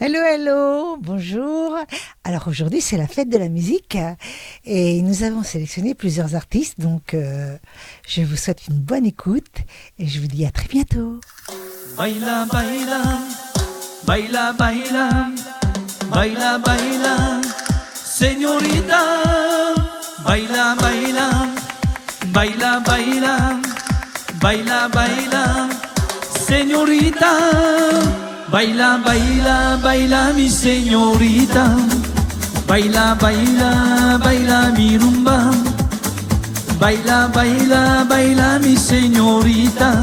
Hello, hello, bonjour. Alors aujourd'hui c'est la fête de la musique et nous avons sélectionné plusieurs artistes, donc je vous souhaite une bonne écoute et je vous dis à très bientôt. Baila, baila, baila, baila, baila, baila, señorita. Baila, baila, baila, baila, baila, baila, señorita. Baila, baila, baila mi señorita. Baila, baila, baila mi rumba. Baila, baila, baila mi señorita.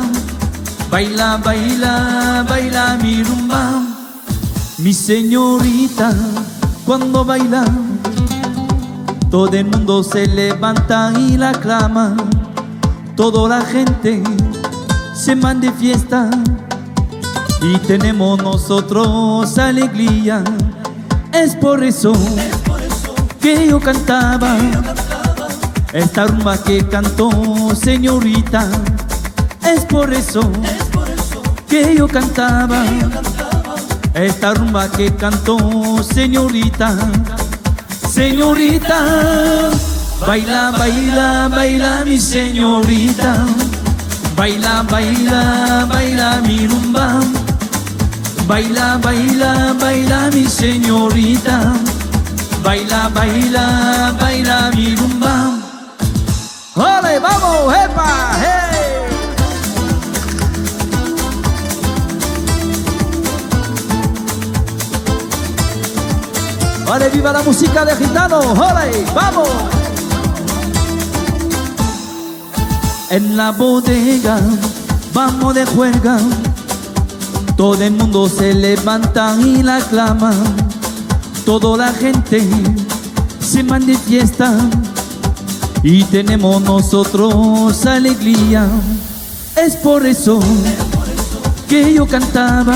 Baila, baila, baila mi rumba. Mi señorita, cuando baila, todo el mundo se levanta y la aclama. Toda la gente se manda de fiesta y tenemos nosotros alegría. Es por eso que yo cantaba esta rumba que cantó señorita. Es por eso que yo cantaba esta rumba que cantó señorita. Señorita, baila, baila, baila mi señorita. Baila, baila, baila mi rumba. Baila, baila, baila mi señorita. Baila, baila, baila mi rumba. ¡Ole, vamos, epa, hey! ¡Ole, viva la música de gitano! ¡Ole, vamos! En la bodega vamos de juerga, todo el mundo se levanta y la aclama. Toda la gente se manda de fiesta y tenemos nosotros alegría. Es por eso que yo cantaba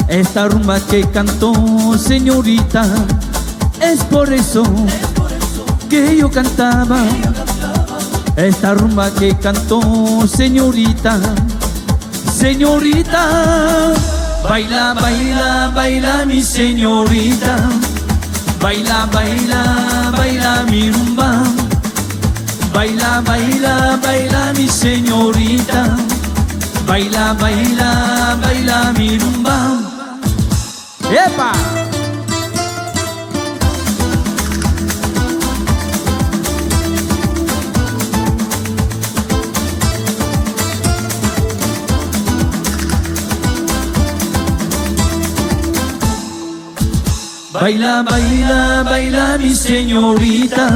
esta rumba que cantó señorita. Es por eso que yo cantaba esta rumba que cantó señorita. Señorita, baila, baila, baila mi señorita. Baila, baila, baila mi rumba. Baila, baila, baila mi señorita. Baila, baila, baila mi rumba. ¡Epa! Baila, baila, baila mi señorita.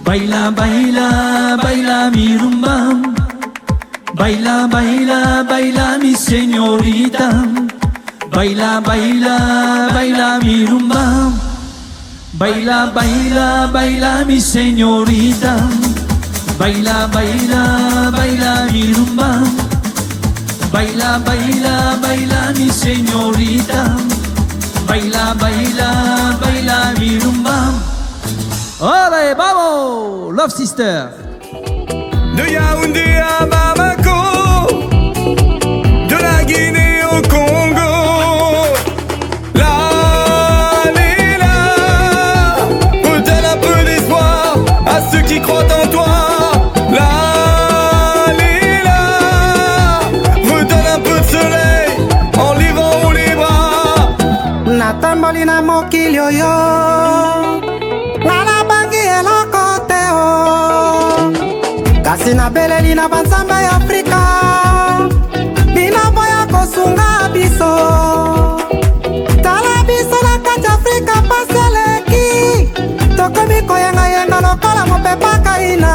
Baila, baila, baila mi rumba. Baila, baila, baila mi señorita. Baila, baila, baila mi rumba. Baila, baila, baila mi señorita. Baila, baila, baila mi rumba. Baila, baila, baila mi señorita. Baila, baila, baila mi rumba. ¡Ole, vamos! Love Sister. De Yaoundé à Bamako, de la Guinée au Congo, là, là, redonne un peu d'espoir à ceux qui croient en toi. Là, là, redonne un peu de soleil en livrant les bras. Natamboli na mokili oyo nana bangi eloko te o kasi nabeleli na banzambe ya Afrika bina boya kosunga biso tala biso na kati Afrika pasi eleki tokomi koyengayenga lokola mopepa kaina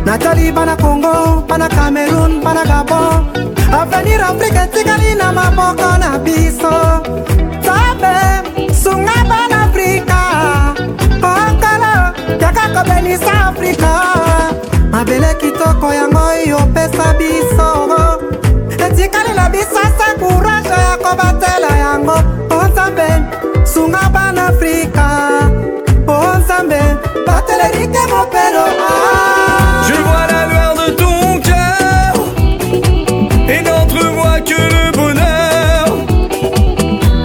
natali bana Congo, bana Cameroun, bana Gabon avenir Afrika etikali na maboko na biso Sabe, sunga bana Afrika Okala, yaka kobelisa Afrika Mabele kitoko yango yopesa biso Etikali na bisasa courage ya kobatela yango Onzambe, sunga bana Afrika Onzambe, batele rike mopelo Je vois la lueur de ton cœur et n'entrevois que le bonheur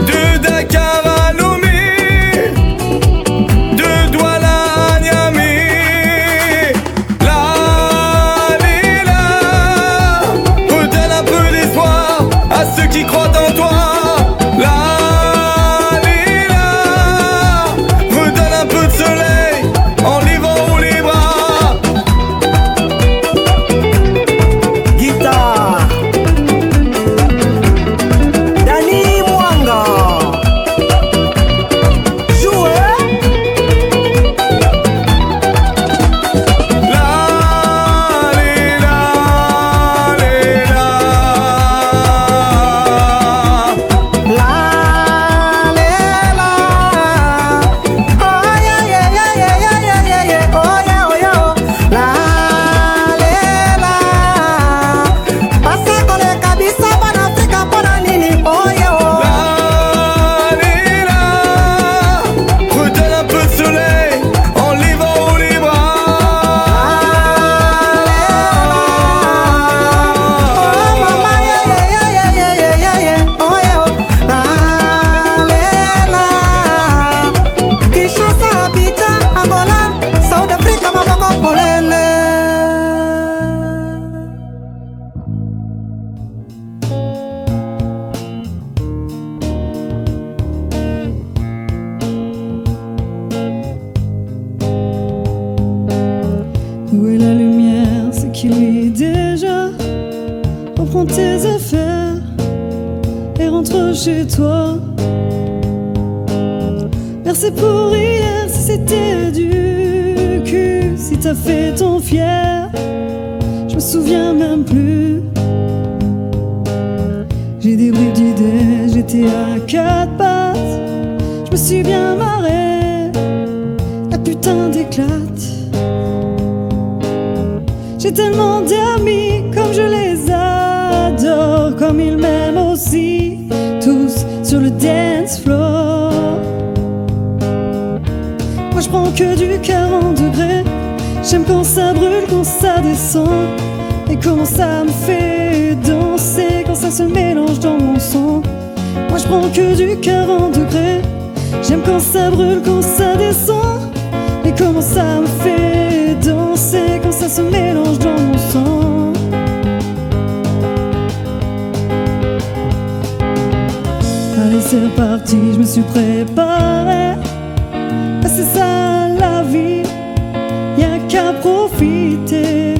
de chez toi. Merci pour hier si c'était du cul, si t'as fait ton fier, je me souviens même plus. J'ai des bribes d'idées, j'étais à quatre pattes, je me suis bien marré, la putain d'éclate. J'ai tellement d'amis comme je les adore, comme ils m'aiment aussi, tous sur le dance floor. Moi je prends que du 40 degrés, j'aime quand ça brûle, quand ça descend, et comment ça me fait danser quand ça se mélange dans mon sang. Moi je prends que du 40 degrés, j'aime quand ça brûle, quand ça descend, et comment ça me fait danser quand ça se mélange dans mon sang. Allez c'est reparti, je me suis préparé, c'est ça la vie, y'a qu'à profiter.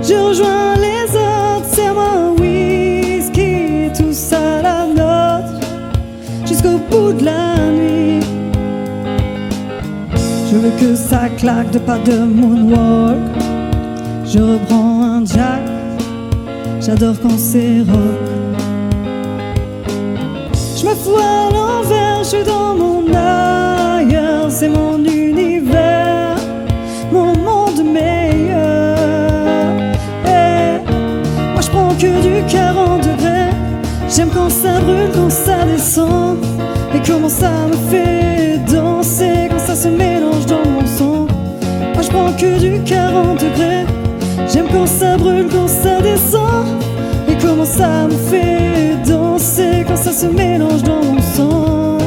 Je rejoins les autres, c'est moi whisky, tous à la note, jusqu'au bout de la nuit. Je veux que ça claque, de pas de moonwalk. Je reprends un jack, j'adore quand c'est rock. Je me fous à l'envers, je suis dans mon ailleurs, c'est mon univers, mon monde meilleur. Hey, moi je prends que du 40 degrés, j'aime quand ça brûle, quand ça descend, et comment ça me fait danser quand ça se mélange dans mon sang. Moi je prends que du 40 degrés, j'aime quand ça brûle, quand ça descend, et comment ça me fait danser quand ça se mélange dans mon sang.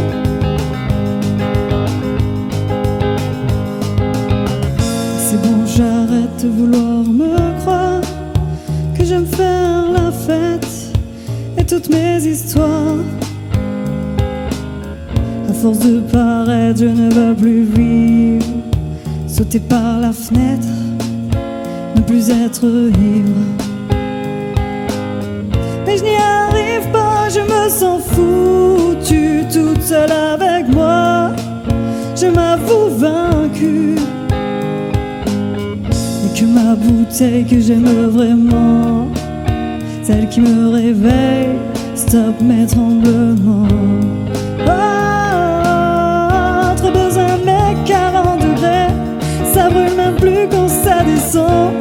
C'est bon, j'arrête de vouloir me croire que j'aime faire la fête et toutes mes histoires. À force de paraître, je ne veux plus vivre, sauter par la fenêtre, ne plus être ivre. Mais je n'y arrive pas, je me sens foutue, toute seule avec moi, je m'avoue vaincue. Et que ma bouteille que j'aime vraiment, celle qui me réveille, stoppe mes tremblements. Oh, trop besoin de mes 40 degrés, ça brûle même plus quand ça descend,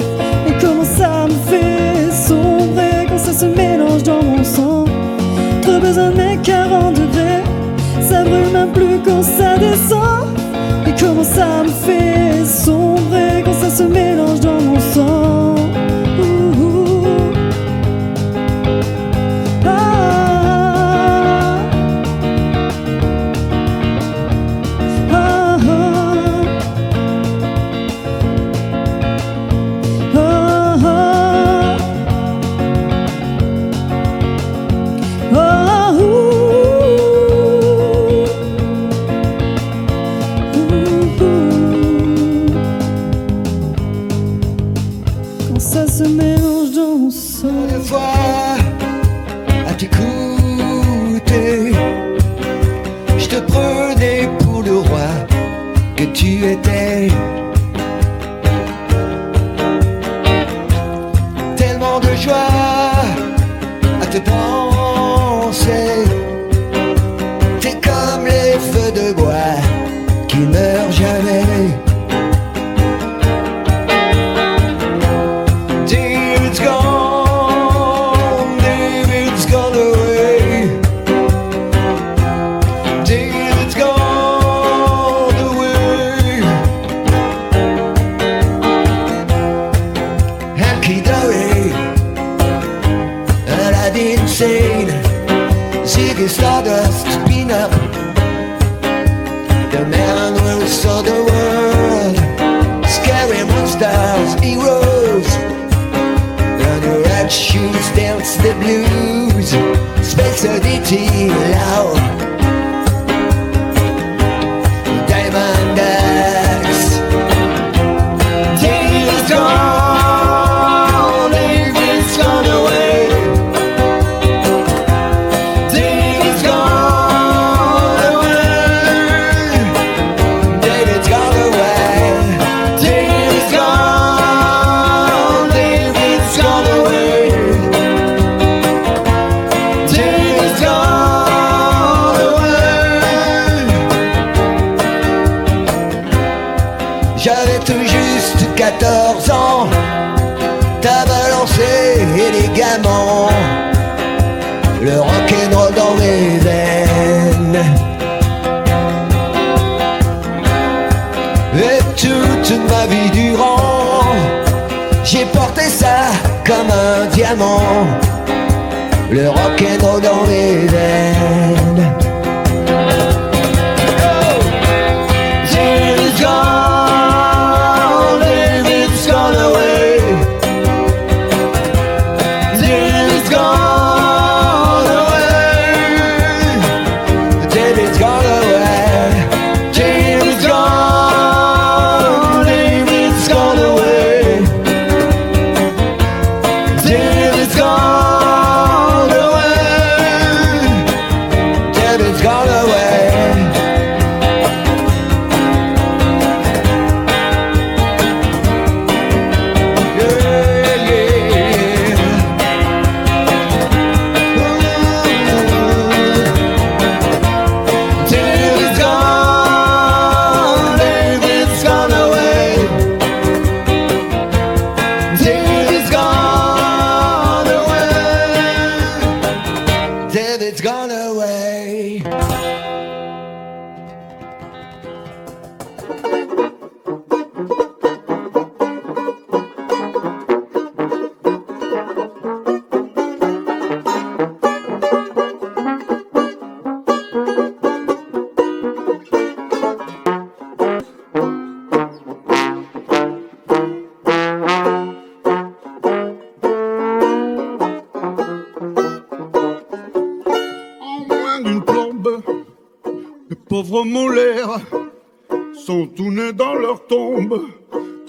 et comment ça me fait sombrer quand ça se mélange dans mon sang. Trop besoin de mes 40 degrés, ça brûle même plus quand ça descend, et comment ça me fait sombrer quand ça se mélange dans mon sang. Ça se mélange dans mon sang. Une fois à t'écouter, je te prenais pour le roi que tu étais. Tellement de joie à te penser. T'es comme les feux de bois qui meurent jamais. Ziggy Stardust, Peanut, the man who saw the world, scary monsters, heroes, and your red shoes dance the blues, Space Oddity, loud, Diamond Dax, Days gone, David's gone away. diamant, le rock'n'roll dans mes veines. Et toute ma vie durant, j'ai porté ça comme un diamant, le rock'n'roll dans mes veines. David's gone, David's gone away. David's gone away. David's gone away. David's gone, David's gone away. David's gone away. David's gone away. David's gone away. En moins d'une plombe, les pauvres molaires sont tout nés dans leur tombe.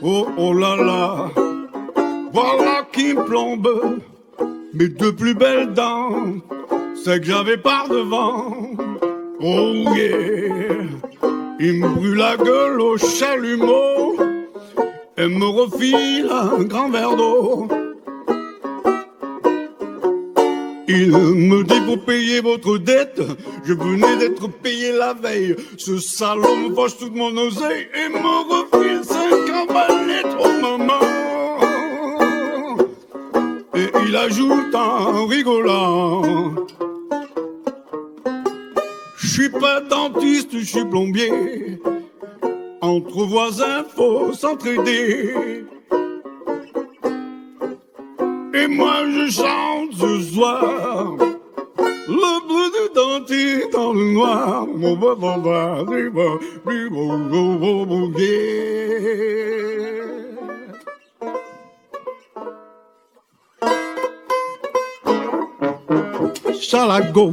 Oh oh là là, voilà qui me plombe. Mes deux plus belles dents, c'est que j'avais par devant. Oh yeah, il me brûle la gueule au chalumeau et me refile un grand verre d'eau. Il me dit pour payer votre dette, je venais d'être payé la veille. Ce salaud me fâche toute mon oseille et me refile 5 cavalettes, oh maman. Et il ajoute en rigolant: je suis pas dentiste, je suis plombier. Entre voisins, faut s'entraider. Et moi je chante ce soir le bleu du dentiste dans le noir. Mon yeah. Shall I go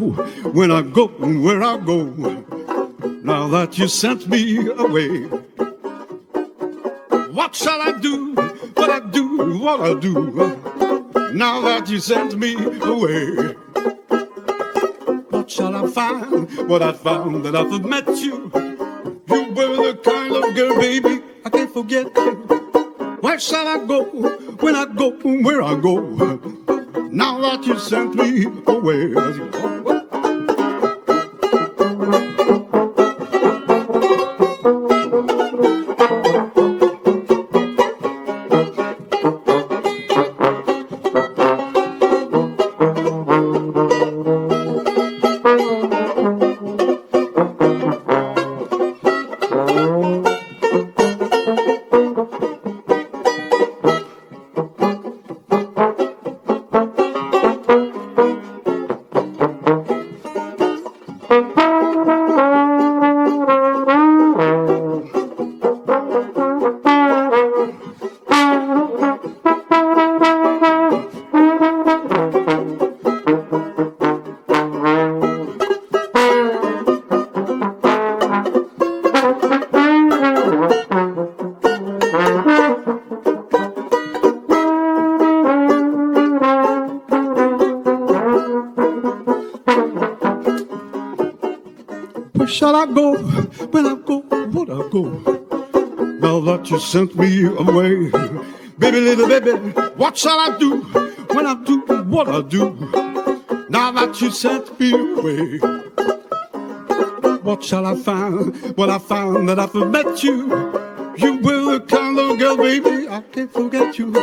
when I go where I go? Now that you sent me away, what shall I do? What I do? What I do? Now that you sent me away, what shall I find? What I found that I've met you. You were the kind of girl, baby, I can't forget you. Where shall I go when I go where I go? Now that you sent me away. Where shall I go when I go? Would I go? Now that you sent me away, baby, little baby, what shall I do when I do what I do? Now that you sent me away, what shall I find? Well, I found that I've met you. You were the kind of girl, baby, I can't forget you.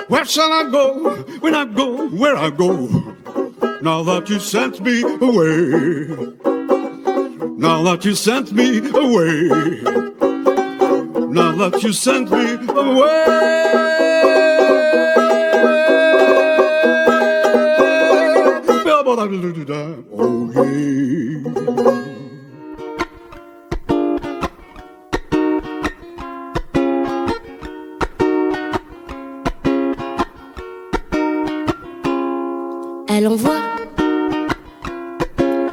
Where shall I go when I go where I go? Now that you sent me away. Now that you sent me away. Now that you sent me away. Oh yeah. Elle envoie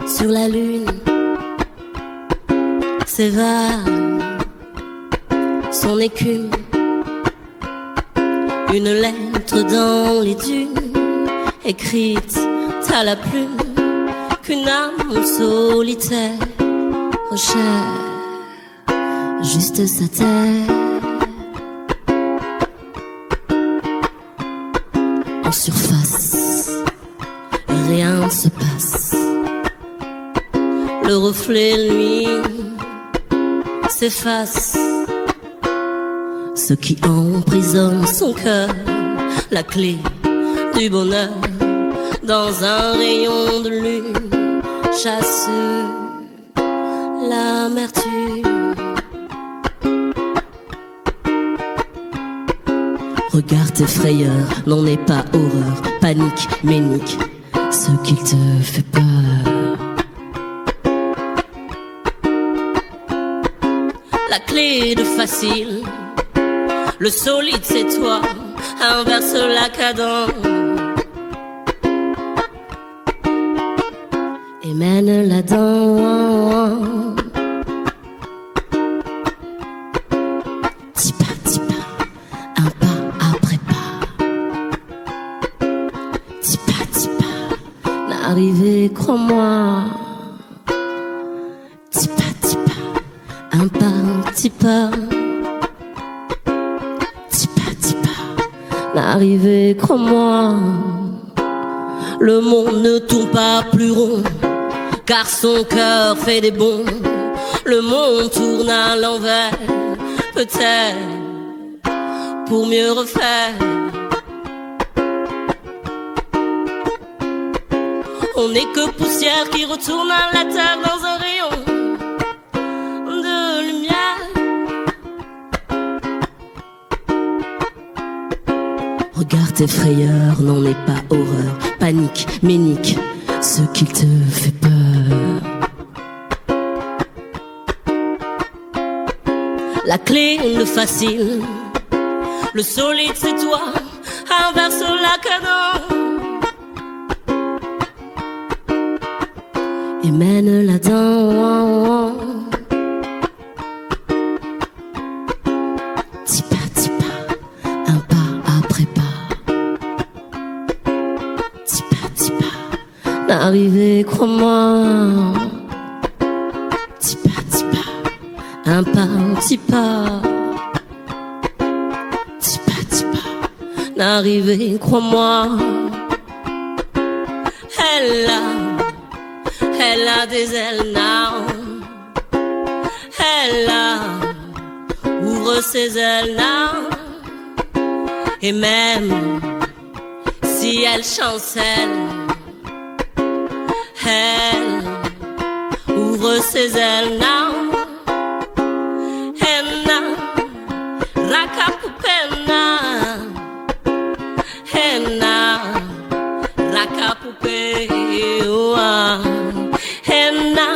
sur la lune ses vagues, son écume, une lettre dans les dunes, écrite à la plume, qu'une âme solitaire recherche juste sa terre. En surface, rien ne se passe. Le reflet, lui, s'efface. Ce qui emprisonne son cœur, la clé du bonheur, dans un rayon de lune, chasse l'amertume. Regarde tes frayeurs, n'en aie pas horreur, panique, ménique, ce qui te fait peur. La clé de facile, le solide c'est toi, inverse la cadence et mène-la dans. Petit pas, un pas après pas. Petit pas, n'arriver, crois-moi. Petit pas, un pas, petit pas. Petit pas, n'arriver, crois-moi. Le monde ne tourne pas plus rond, car son cœur fait des bonds. Le monde tourne à l'envers, peut-être pour mieux refaire. On n'est que poussière qui retourne à la terre dans un rayon de lumière. Regarde tes frayeurs, n'en aie pas horreur, panique, ménique, ce qui te fait peur. La clé, le facile, le solide c'est toi, inverse la cadence et mène-la dans. Petit pas, un pas après pas. Petit pas, n'arriver, crois-moi. Petit pas, un pas, petit pas. Petit pas, n'arriver, crois-moi. Elle a des ailes now. Ouvre ses ailes now. Et même si elle chancelle, elle ouvre ses ailes now. Henna, rakapupena. Henna, rakapupe. Henna,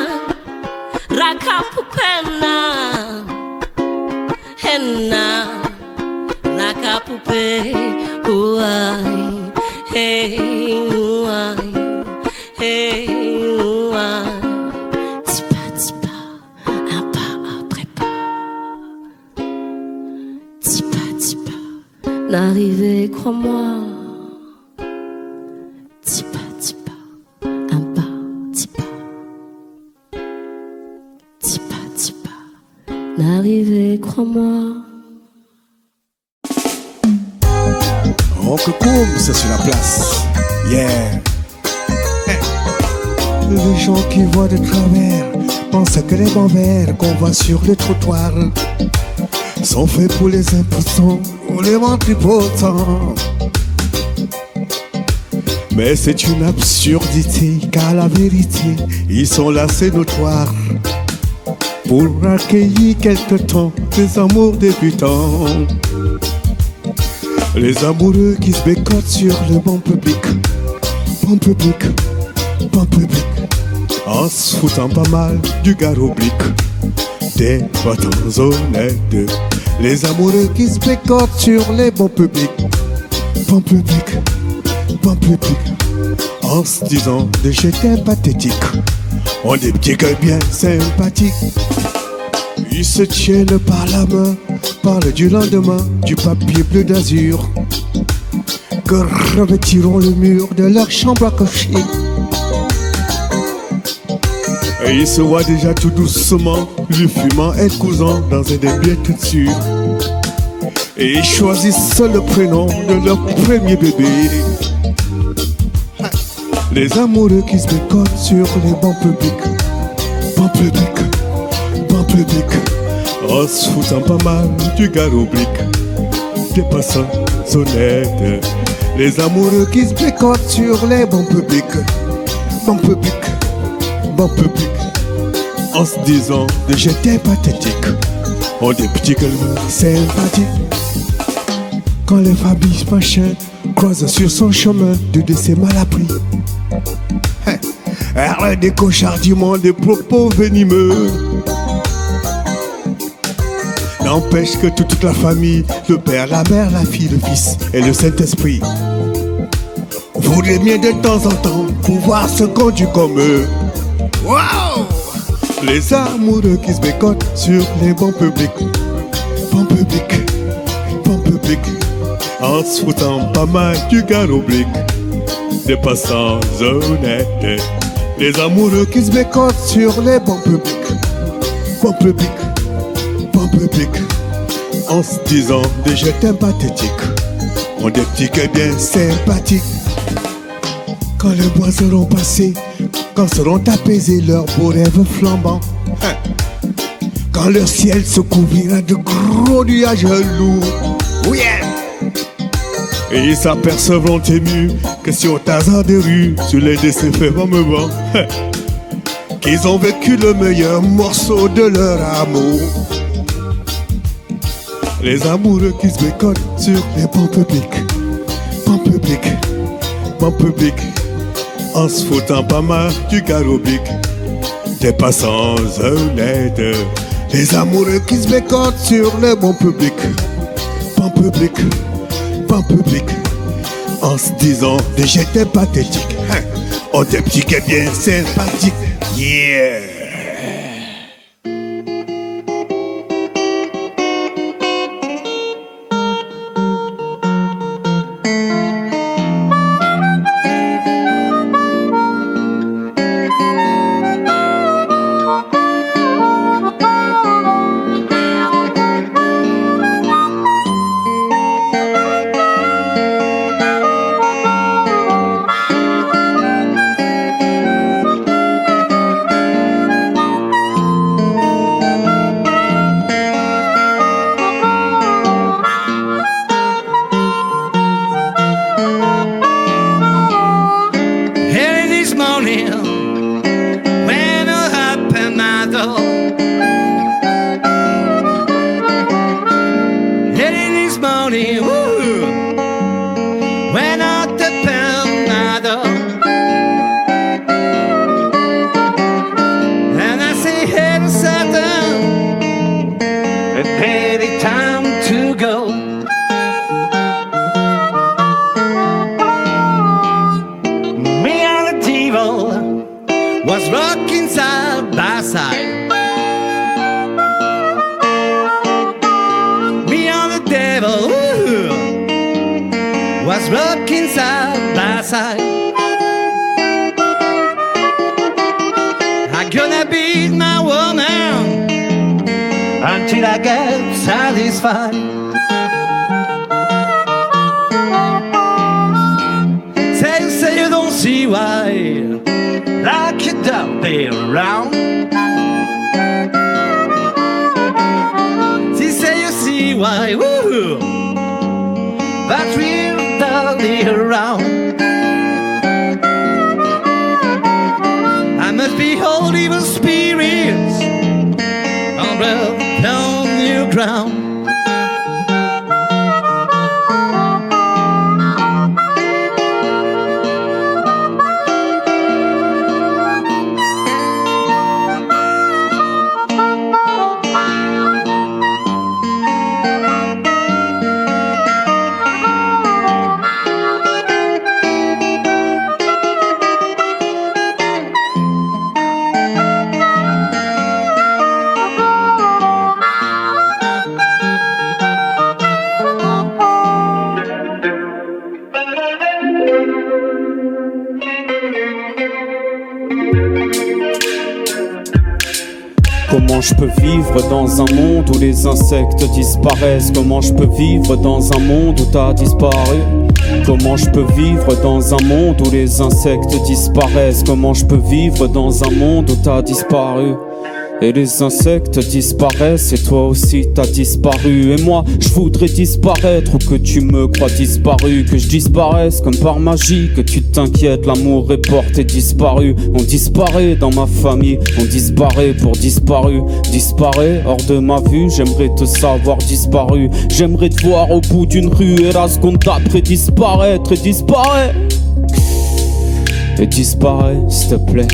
rakapupena. Henna, rakapupe. Hey, hey, petit pas, un pas après pas. Petit pas, n'arriver, crois-moi. Petit pas, un pas, petit pas. Petit pas, n'arriver, crois-moi. Oncle Koum, c'est sur la place. Yeah. Les gens qui voient de travers pensent que les bons verres qu'on voit sur le trottoir sont faits pour les impuissants pour les ventripotents. Mais c'est une absurdité, car la vérité, ils sont là, c'est notoire. Pour accueillir quelque temps des amours débutants. Les amoureux qui se bécotent sur le banc public. Banc public, banc public. En se foutant pas mal du gars oblique. Des battants honnêtes. Les amoureux qui se bécotent sur les bancs publics. Banc public, banc public. En se disant des j'étais pathétique. On est petits que bien sympathiques. Ils se tiennent par la main, parlent du lendemain, du papier bleu d'azur, que revêtiront le mur de leur chambre à coucher. Et ils se voient déjà tout doucement, le fumant et cousant dans un des biens tout sûr. Et ils choisissent le prénom de leur premier bébé. Les amoureux qui se bécotent sur les bancs publics. Bancs publics, bancs publics. En se foutant pas mal du gars oblique. Des passants honnêtes. Les amoureux qui se bécotent sur les bancs publics. Bancs publics, bancs publics. En se disant que j'étais pathétique. On des petits gueules sympathiques. Quand les familles machin croisent sur son chemin de décès mal appris. Elle des cochardiements, des propos venimeux. N'empêche que toute la famille, le père, la mère, la fille, le fils et le Saint-Esprit voudraient bien de temps en temps pouvoir se conduire comme eux. Waouh! Les amoureux qui se bécotent sur les bancs publics. Bancs publics, bancs publics. En se foutant pas mal du gars oblique. Des passants honnêtes. Les amoureux qui se bécotent sur les bancs publics. Bancs publics, bancs publics. En se disant des j'étais pathétique. On des petits que bien sympathiques. Quand les mois seront passés, quand seront apaisés leurs beaux rêves flambants, quand leur ciel se couvrira de gros nuages lourds. Oh yeah! Et ils s'apercevront émus que si au hasard des rues, sur les décès fermement, qu'ils ont vécu le meilleur morceau de leur amour. Les amoureux qui se bécotent sur les bancs publics. Bancs publics, bancs publics. En se foutant pas mal du gars oblique. Des passants honnêtes. Les amoureux qui se bécotent sur les bancs publics. Bancs publics, bancs publics. En se disant que j'étais pathétique. On des petits que bien sympathiques. Yeah! Was rocking side by side. Me and the devil was rocking side by side. I'm gonna beat my woman until I get satisfied. Say you don't see why. Like you don't be around. She say you see why. Woo! that will dally around. I must behold evil spirits on new ground. Comment je peux vivre dans un monde où les insectes disparaissent? Comment je peux vivre dans un monde où t'as disparu? Comment je peux vivre dans un monde où les insectes disparaissent? Comment je peux vivre dans un monde où t'as disparu? Et les insectes disparaissent et toi aussi t'as disparu. Et moi je voudrais disparaître ou que tu me crois disparu. Que je disparaisse comme par magie, que tu t'inquiètes, l'amour est porté disparu. On disparaît dans ma famille, on disparaît pour disparu. Disparaît hors de ma vue, j'aimerais te savoir disparu. J'aimerais te voir au bout d'une rue et la seconde d'après disparaître. Et disparaît, et disparaît s'il te plaît.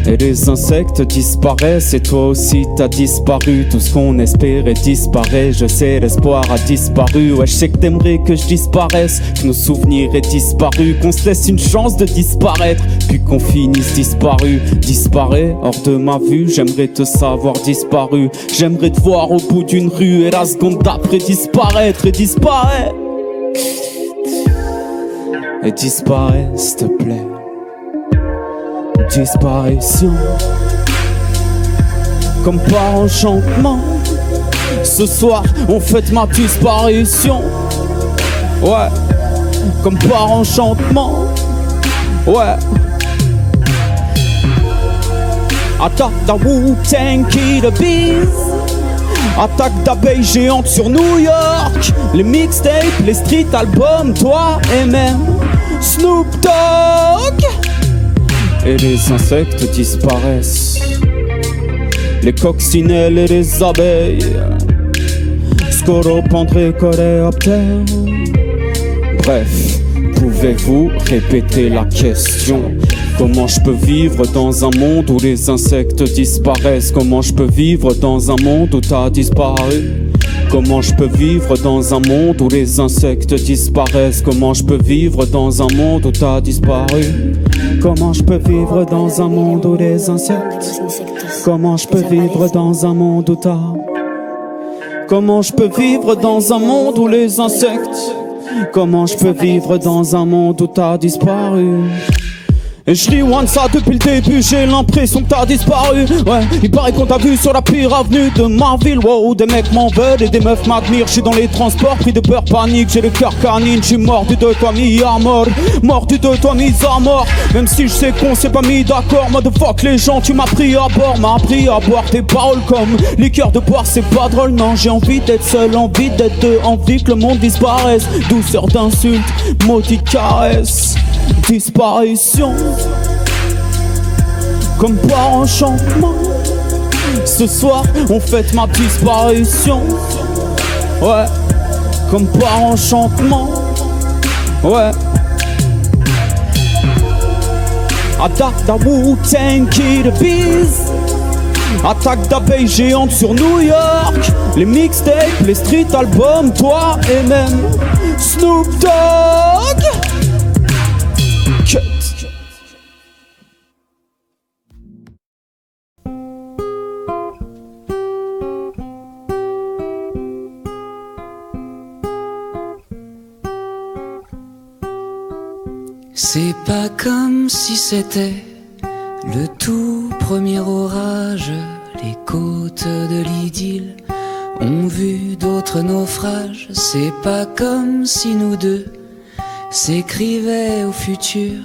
Et les insectes disparaissent et toi aussi t'as disparu. Tout ce qu'on espérait disparaît, je sais l'espoir a disparu. Ouais je sais que t'aimerais que je disparaisse, que nos souvenirs aient disparu, qu'on se laisse une chance de disparaître, puis qu'on finisse disparu. Disparaît hors de ma vue, j'aimerais te savoir disparu. J'aimerais te voir au bout d'une rue et la seconde d'après disparaître. Et disparaît, et disparaît s'il te plaît. Disparition, comme par enchantement. Ce soir on fête ma disparition. Ouais, comme par enchantement. Ouais. Attaque d'un Wu-Tang Killer Bees. Attaque d'abeilles géantes sur New York. Les mixtapes, les street albums, toi et même Snoop Dogg. Et les insectes disparaissent, les coccinelles et les abeilles, Scoropendre, coléoptère. Bref, pouvez-vous répéter la question? Comment je peux vivre dans un monde où les insectes disparaissent? Comment je peux vivre dans un monde où t'as disparu? Comment je peux vivre dans un monde où les insectes disparaissent? Comment je peux vivre dans un monde où t'as disparu? Comment je peux vivre dans un monde où les insectes? Comment je peux vivre dans un monde où t'as? Comment je peux vivre dans un monde où les insectes? Comment je peux vivre dans un monde où t'as disparu? Et je rewind ça depuis le début, j'ai l'impression que t'as disparu. Ouais, il paraît qu'on t'a vu sur la pire avenue de ma ville. Wow, des mecs m'en veulent et des meufs m'admirent. Je suis dans les transports, pris de peur, panique, j'ai le cœur canine. Je suis mordu de toi, mis à mort. Mordu de toi, mis à mort. Même si je sais qu'on s'est pas mis d'accord. Motherfuck les gens, tu m'as pris à bord. M'as appris à boire tes paroles comme liqueur de boire, c'est pas drôle. Non, j'ai envie d'être seul, envie d'être deux, envie que le monde disparaisse. Douceur d'insultes, maudite caresse. Disparition, comme par enchantement. Ce soir on fête ma disparition. Ouais, comme par enchantement. Ouais. Attaque d'un Wu-Tang Killer Bees. Attaque d'abeilles géantes sur New York. Les mixtapes, les street albums, toi et même Snoop Dogg. C'est pas comme si c'était le tout premier orage. Les côtes de l'idylle ont vu d'autres naufrages. C'est pas comme si nous deux s'écrivaient au futur.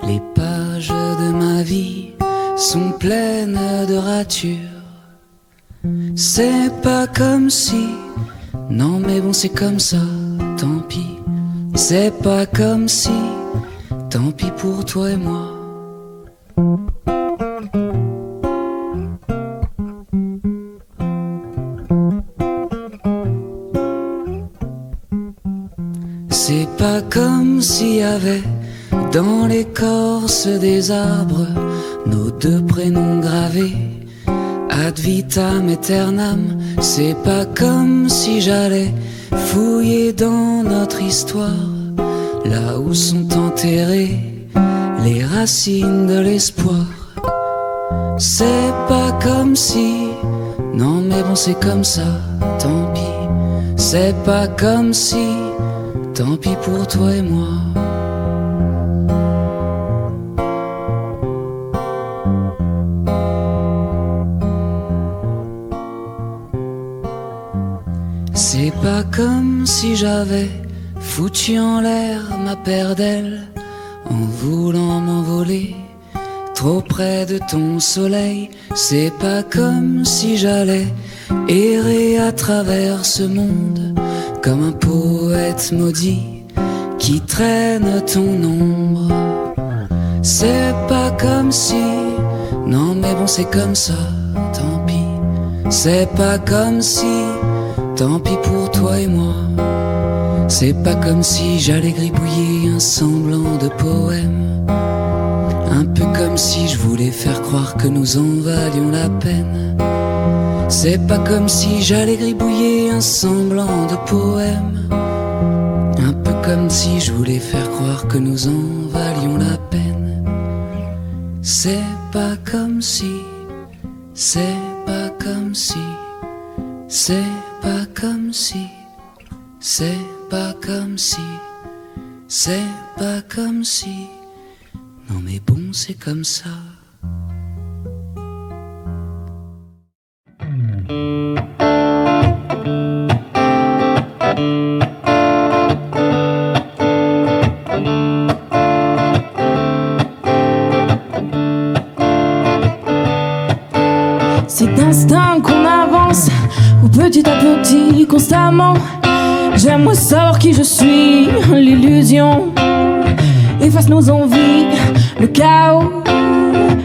Les pages de ma vie sont pleines de ratures. C'est pas comme si Non mais bon c'est comme ça, tant pis. C'est pas comme si, tant pis pour toi et moi. C'est pas comme s'il y avait dans l'écorce des arbres nos deux prénoms gravés, ad vitam aeternam. C'est pas comme si j'allais fouiller dans notre histoire, là où sont enterrées les racines de l'espoir. C'est pas comme si, non mais bon c'est comme ça, tant pis. C'est pas comme si, tant pis pour toi et moi. C'est pas comme si j'avais foutu en l'air ma paire d'ailes en voulant m'envoler trop près de ton soleil. C'est pas comme si j'allais errer à travers ce monde comme un poète maudit qui traîne ton ombre. C'est pas comme si, non mais bon c'est comme ça, tant pis. C'est pas comme si, tant pis pour toi et moi. C'est pas comme si j'allais gribouiller un semblant de poème, un peu comme si je voulais faire croire que nous en valions la peine. C'est pas comme si j'allais gribouiller un semblant de poème, un peu comme si je voulais faire croire que nous en valions la peine. C'est pas comme si, c'est pas comme si, c'est pas comme si, c'est pas comme si, c'est pas comme si. Non mais bon c'est comme ça. C'est d'instinct qu'on avance, ou petit à petit, constamment. J'aimerais savoir qui je suis, l'illusion efface nos envies, le chaos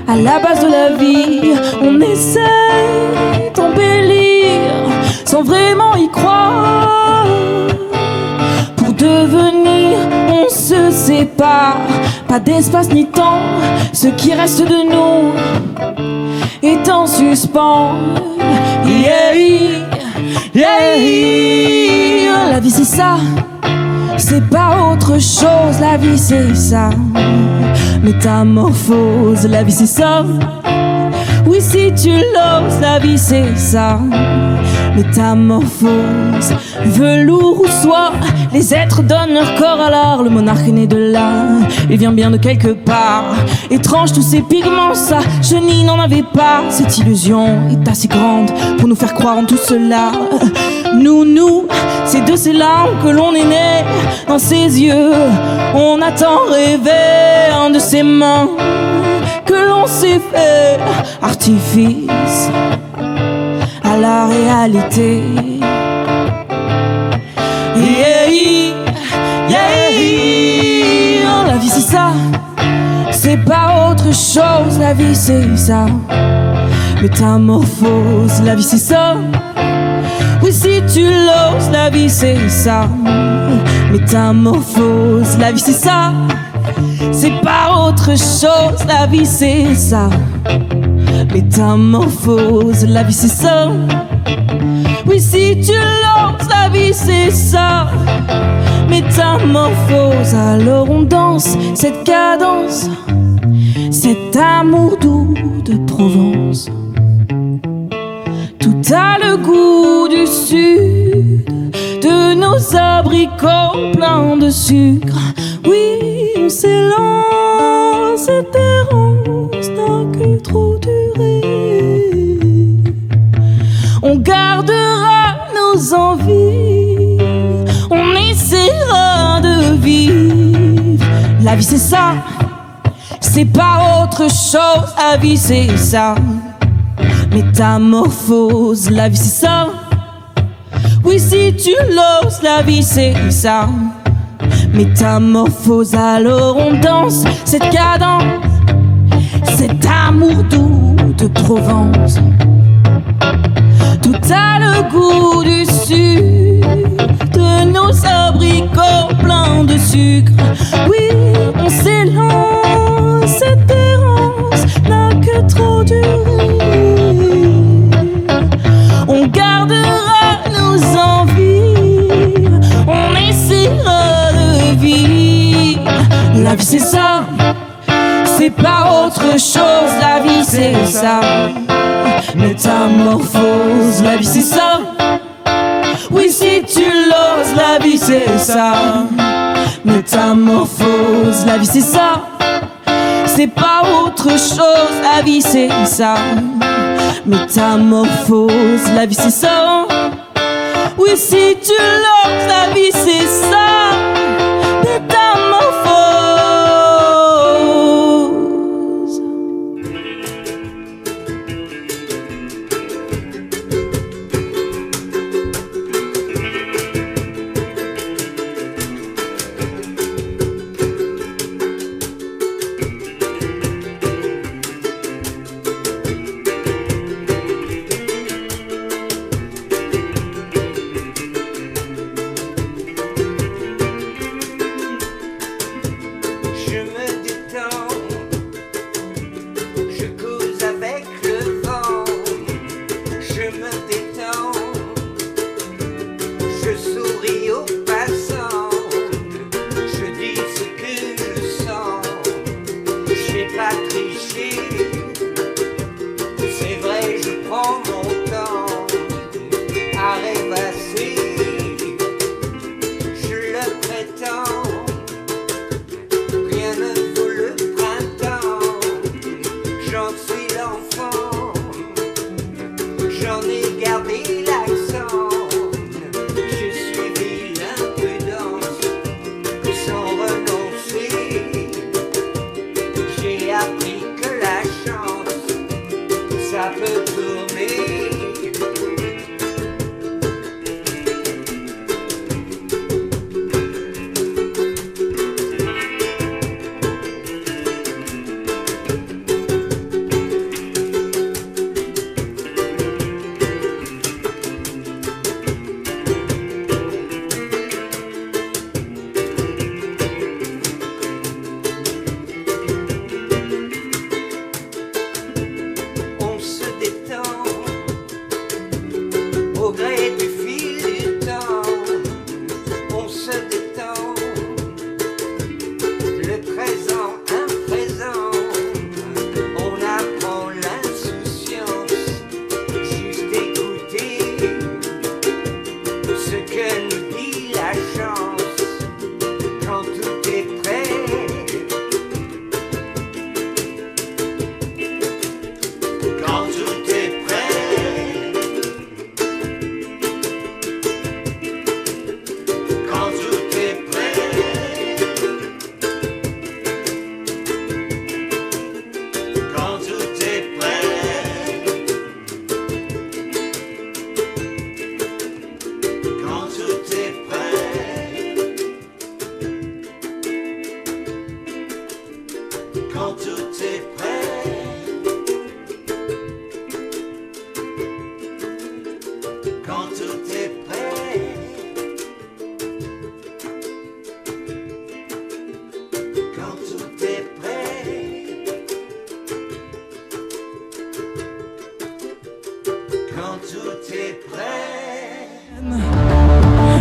à la base de la vie. On essaie d'embellir sans vraiment y croire. Pour devenir, on se sépare, pas d'espace ni temps. Ce qui reste de nous est en suspens. Yeah, yeah, yeah. La vie c'est ça, c'est pas autre chose. La vie c'est ça, métamorphose. La vie c'est ça, oui si tu l'oses. La vie c'est ça, métamorphose. Velours ou soie, les êtres donnent leur corps à l'art. Le monarque est né de là, il vient bien de quelque part. Étrange tous ces pigments, ça, je n'y n'en avais pas. Cette illusion est assez grande pour nous faire croire en tout cela. Nous, c'est de ces larmes que l'on est né. Dans ses yeux, on a tant rêvé. De ses mains que l'on s'est fait artifice à la réalité. Yeah, yeah. La vie c'est ça, c'est pas autre chose. La vie c'est ça, métamorphose. La vie c'est ça, oui si tu l'oses. La vie c'est ça, métamorphose. La vie c'est ça, c'est pas autre chose. La vie c'est ça, métamorphose. La vie c'est ça, oui si tu l'oses. La vie c'est ça, métamorphose. Alors on danse cette cadence, cet amour doux de Provence. Tout a le goût du sud, de nos abricots pleins de sucre. Oui, on s'élance, cette errance n'a que trop duré. On gardera nos envies, on essaiera de vivre. La vie c'est ça, c'est pas autre chose. La vie c'est ça, métamorphose. La vie c'est ça, Oui, si tu l'oses, la vie c'est ça. Métamorphose, alors on danse cette cadence, cet amour doux de Provence. Tout a le goût du sucre, de nos abricots pleins de sucre. Oui, on s'élance, cette errance n'a que trop duré. On gardera nos envies, on essaiera de vivre. La vie c'est ça, c'est pas autre chose. La vie c'est ça, métamorphose. La vie c'est ça, oui si tu l'oses. La vie c'est ça, métamorphose. La vie c'est ça, c'est pas autre chose. La vie c'est ça, métamorphose. La vie c'est ça, oui si tu l'oses. La vie c'est ça, métamorphose.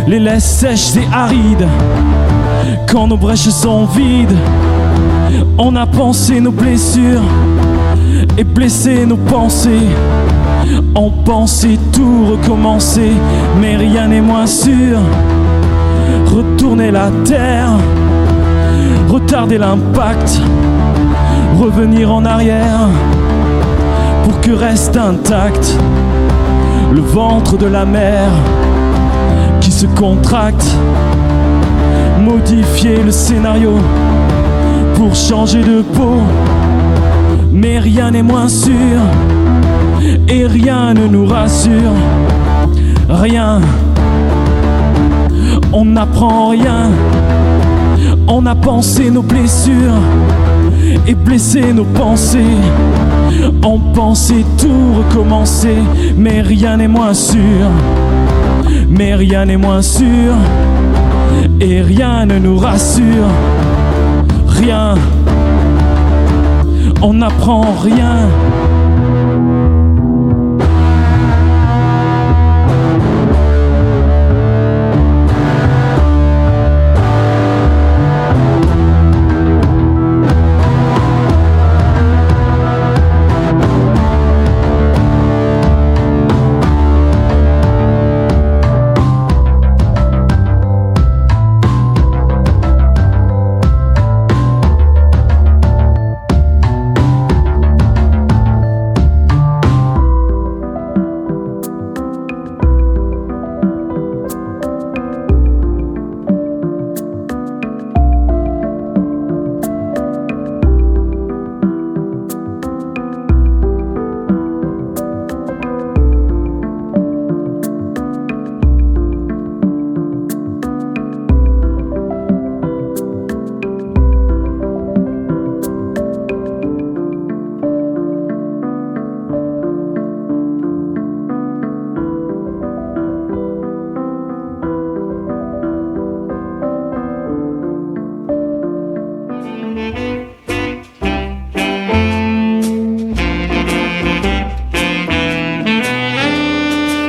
Les laisses sèches et arides, quand nos brèches sont vides, on a pensé nos blessures et blessé nos pensées. On pensait tout recommencer, mais rien n'est moins sûr. Retourner la terre, retarder l'impact, revenir en arrière pour que reste intact le ventre de la mer qui se contracte. Modifier le scénario pour changer de peau, mais rien n'est moins sûr et rien ne nous rassure. Rien On n'apprend rien. On a pensé nos blessures et blessé nos pensées. On pensait tout recommencer, mais rien n'est moins sûr. Mais rien n'est moins sûr, et rien ne nous rassure. Rien, on n'apprend rien.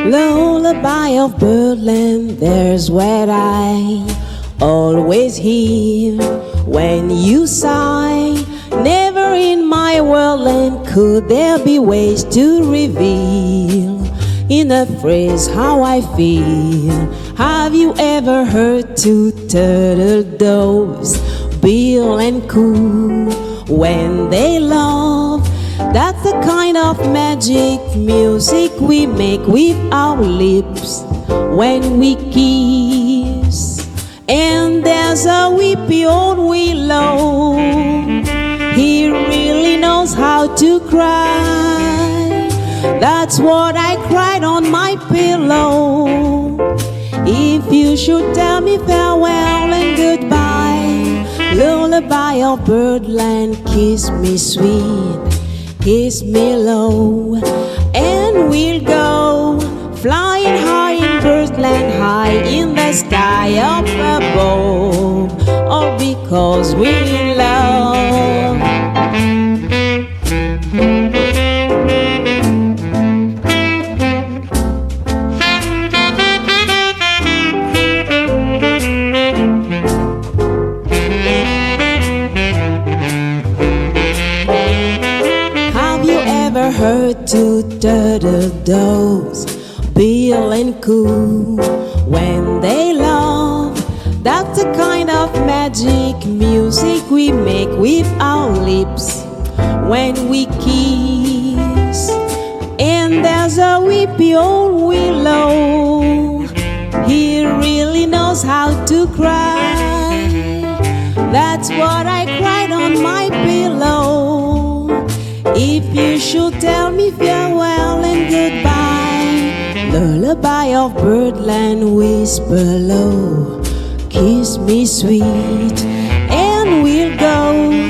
Lullaby of birdland, there's what I always hear when you sigh. Never in my worldland could there be ways to reveal in a phrase how I feel. Have you ever heard two turtle doves, Bill and Coo, when they love? That's the kind of magic music we make with our lips when we kiss. And there's a weepy old willow, he really knows how to cry. That's what I cried on my pillow. If you should tell me farewell and goodbye, lullaby of birdland, kiss me sweet, kiss me low, and we'll go flying high in birdland, high in the sky up above, all because we're in love. Heard two turtle doves, Bill and Coo, when they love? That's the kind of magic music we make with our lips when we kiss. And there's a weepy old willow, he really knows how to cry. That's what I cried on my pillow. If you should tell me farewell and goodbye, lullaby of birdland, whisper low, kiss me sweet, and we'll go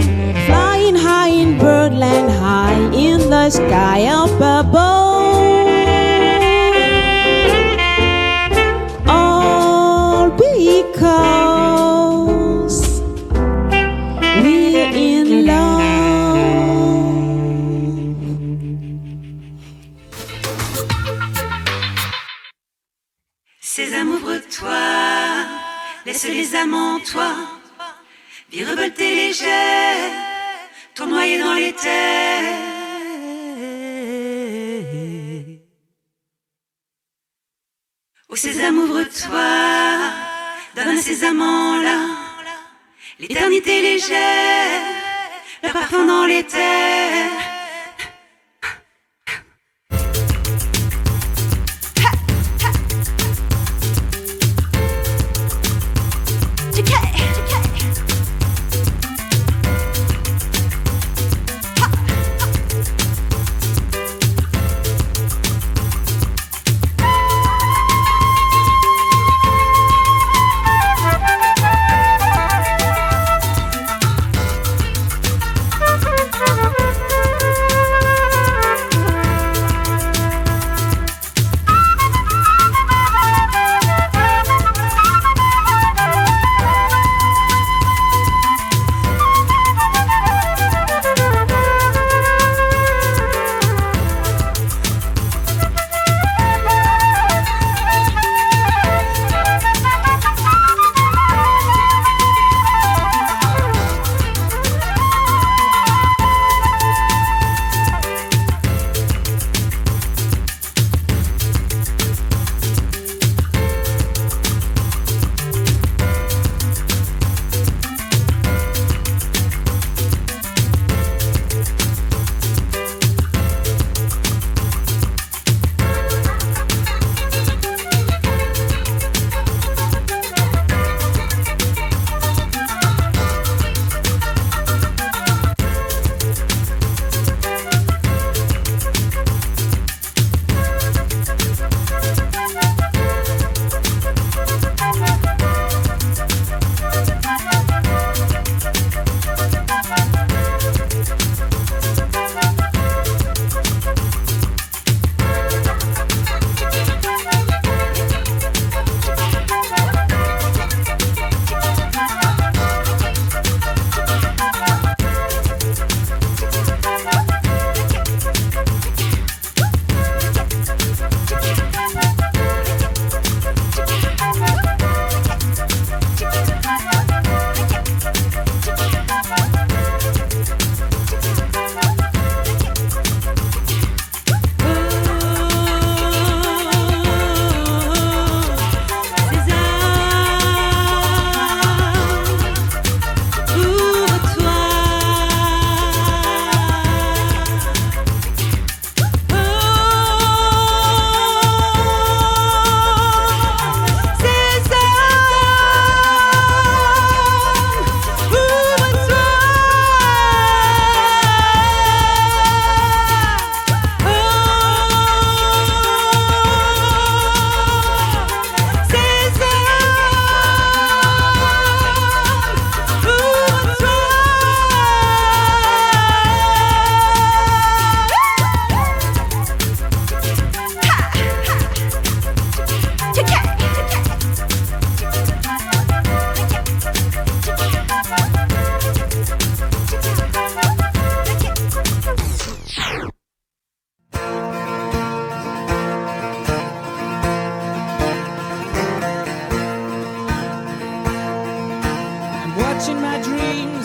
flying high in birdland, high in the sky up above, all because we're in love. Sésame, ouvre-toi, laisse les amants en toi, virevolter légère, tournoyer dans les terres. Oh Sésame, ouvre-toi, donne à ces amants-là l'éternité légère, le parfum dans les terres.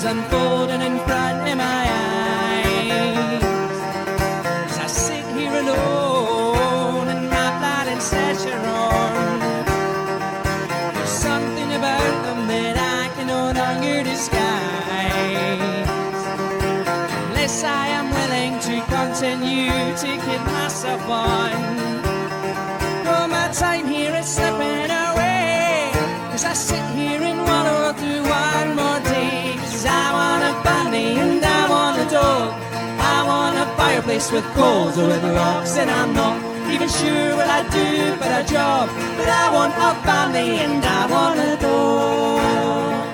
unfolding in front of my eyes. As I sit here alone in my flat in Sacheron, there's something about them that I can no longer disguise. Unless I am willing to continue to keep myself on. Oh, my time here is slipping away as I sit here and wallow through one more day. 'Cause I want a family and I want a dog. I want a fireplace with coals or with rocks, and I'm not even sure what I do for a job. But I want a family and I want a dog.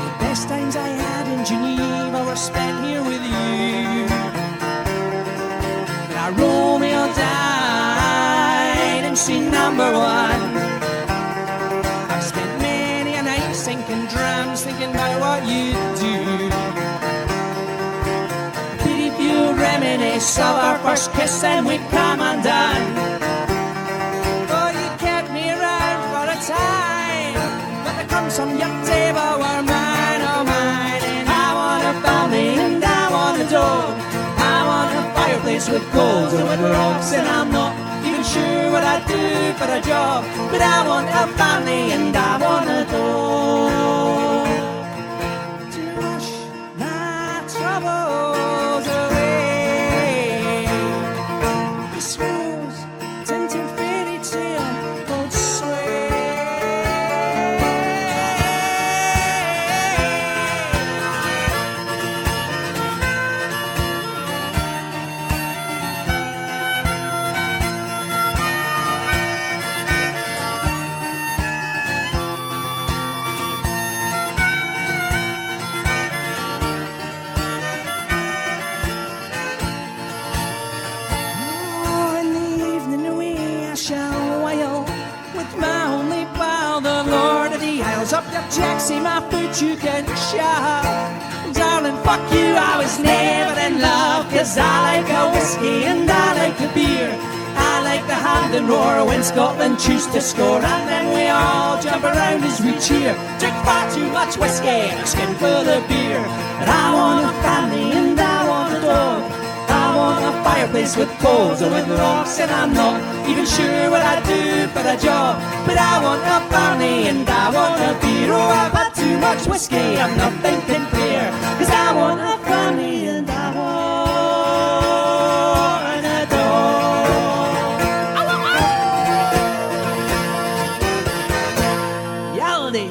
The best times I had in Geneva were spent here with you. Now Romeo died in scene number one. I've spent many a night sinking drums, thinking about what you do. Pity if you reminisce of our first kiss and we've come undone. Oh, you kept me around for a time, but there comes some young table were mine, oh mine. And I want a family and I want a dog. I want a fireplace with coals and with rocks, and I'm not even sure what I do for a job. But I want a family and I want a dog to wash my troubles away. This rose tinted fairy tale won't sway. Oh, in the evening away I shall wail with my only pal, the Lord of the Isles. Up your jack, see my foot you can shout. Darling, fuck you, I was never in love. 'Cause I like a whiskey and I like a beer. I like the hand and roar when Scotland choose to score. And then we all jump around as we cheer. Drink far too much whiskey and a skin full of beer. But I want a family and I want a dog. I want a fireplace with coals or with rocks, and I'm not even sure what I do for a job. But I want a family and I want a beer. Oh, I've had too much whiskey, I'm not thinking clear. 'Cause I want a family and I want a dog. Yaldi.